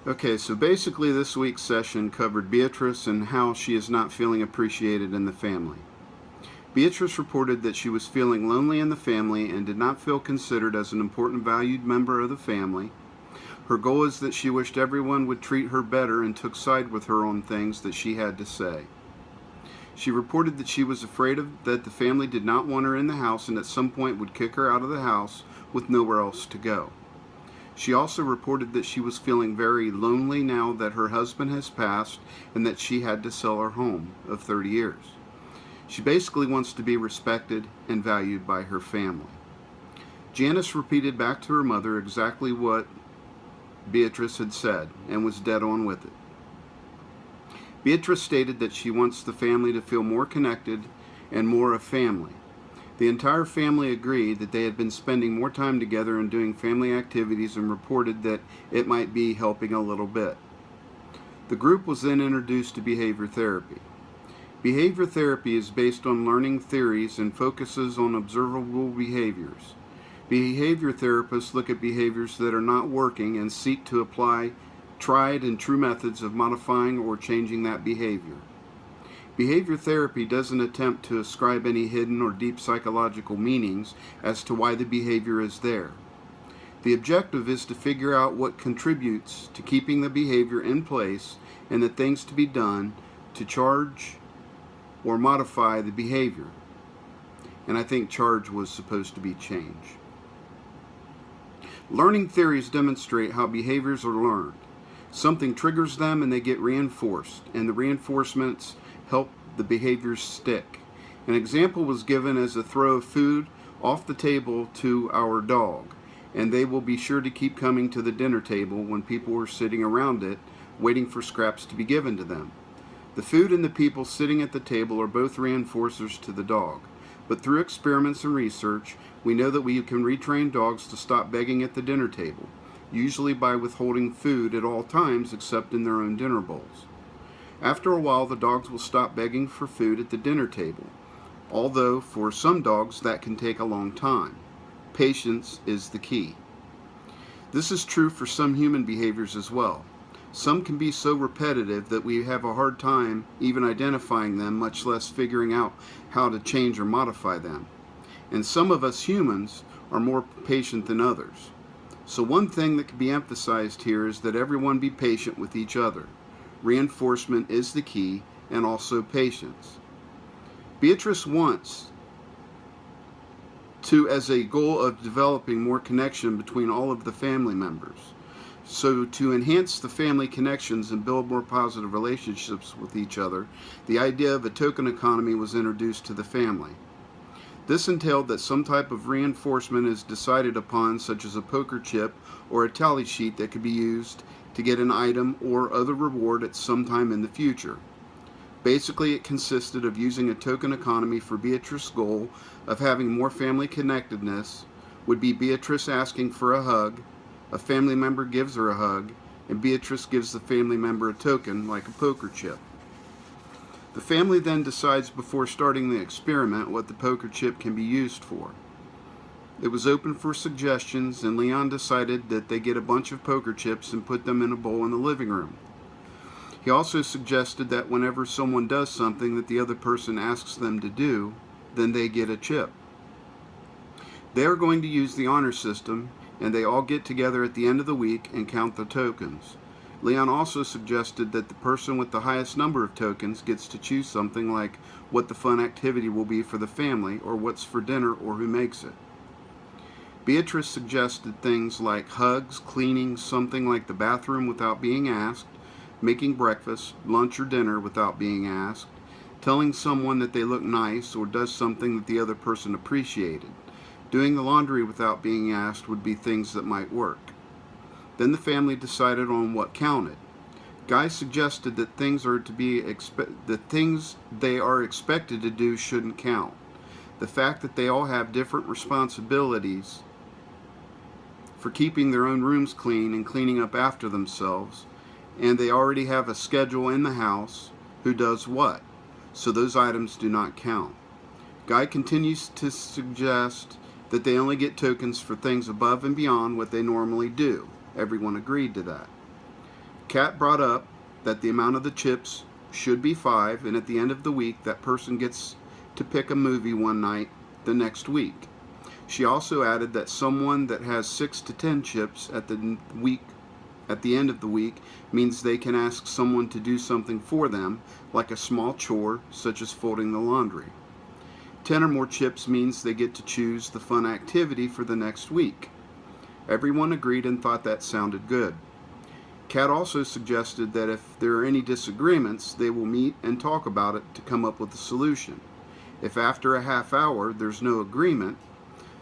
Okay, so basically this week's session covered Beatrice and how she is not feeling appreciated in the family. Beatrice reported that she was feeling lonely in the family and did not feel considered as an important valued member of the family. Her goal is that she wished everyone would treat her better and took side with her on things that she had to say. She reported that she was afraid that the family did not want her in the house and at some point would kick her out of the house with nowhere else to go. She also reported that she was feeling very lonely now that her husband has passed and that she had to sell her home of 30 years. She basically wants to be respected and valued by her family. Janice repeated back to her mother exactly what Beatrice had said and was dead on with it. Beatrice stated that she wants the family to feel more connected and more a family. The entire family agreed that they had been spending more time together and doing family activities and reported that it might be helping a little bit. The group was then introduced to behavior therapy. Behavior therapy is based on learning theories and focuses on observable behaviors. Behavior therapists look at behaviors that are not working and seek to apply tried and true methods of modifying or changing that behavior. Behavior therapy doesn't attempt to ascribe any hidden or deep psychological meanings as to why the behavior is there. The objective is to figure out what contributes to keeping the behavior in place and the things to be done to charge or modify the behavior. And I think charge was supposed to be change. Learning theories demonstrate how behaviors are learned. Something triggers them and they get reinforced, and the reinforcements help the behaviors stick. An example was given as a throw of food off the table to our dog, and they will be sure to keep coming to the dinner table when people are sitting around it, waiting for scraps to be given to them. The food and the people sitting at the table are both reinforcers to the dog, but through experiments and research, we know that we can retrain dogs to stop begging at the dinner table, usually by withholding food at all times except in their own dinner bowls. After a while, the dogs will stop begging for food at the dinner table, although for some dogs that can take a long time. Patience is the key. This is true for some human behaviors as well. Some can be so repetitive that we have a hard time even identifying them, much less figuring out how to change or modify them. And some of us humans are more patient than others. So one thing that can be emphasized here is that everyone be patient with each other. Reinforcement is the key, and also patience. Beatrice wants to, as a goal of developing more connection between all of the family members. So to enhance the family connections and build more positive relationships with each other, the idea of a token economy was introduced to the family. This entailed that some type of reinforcement is decided upon, such as a poker chip or a tally sheet that could be used to get an item or other reward at some time in the future. Basically, it consisted of using a token economy for Beatrice's goal of having more family connectedness would be Beatrice asking for a hug, a family member gives her a hug, and Beatrice gives the family member a token like a poker chip. The family then decides before starting the experiment what the poker chip can be used for. It was open for suggestions, and Leon decided that they get a bunch of poker chips and put them in a bowl in the living room. He also suggested that whenever someone does something that the other person asks them to do, then they get a chip. They are going to use the honor system, and they all get together at the end of the week and count the tokens. Leon also suggested that the person with the highest number of tokens gets to choose something like what the fun activity will be for the family, or what's for dinner, or who makes it. Beatrice suggested things like hugs, cleaning something like the bathroom without being asked, making breakfast, lunch, or dinner without being asked, telling someone that they look nice or does something that the other person appreciated. Doing the laundry without being asked would be things that might work. Then the family decided on what counted. Guy suggested that things they are expected to do shouldn't count. The fact that they all have different responsibilities for keeping their own rooms clean and cleaning up after themselves, and they already have a schedule in the house who does what, so those items do not count. Guy continues to suggest that they only get tokens for things above and beyond what they normally do. Everyone agreed to that. Kat brought up that the amount of the chips should be 5, and at the end of the week, that person gets to pick a movie one night the next week. She also added that someone that has 6 to 10 chips at the end of the week means they can ask someone to do something for them, like a small chore, such as folding the laundry. 10 or more chips means they get to choose the fun activity for the next week. Everyone agreed and thought that sounded good. Kat also suggested that if there are any disagreements, they will meet and talk about it to come up with a solution. If after a half hour there's no agreement,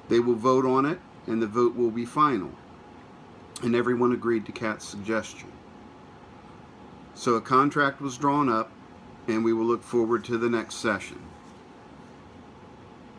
they will vote on it and the vote will be final. And everyone agreed to Kat's suggestion. So a contract was drawn up, and we will look forward to the next session.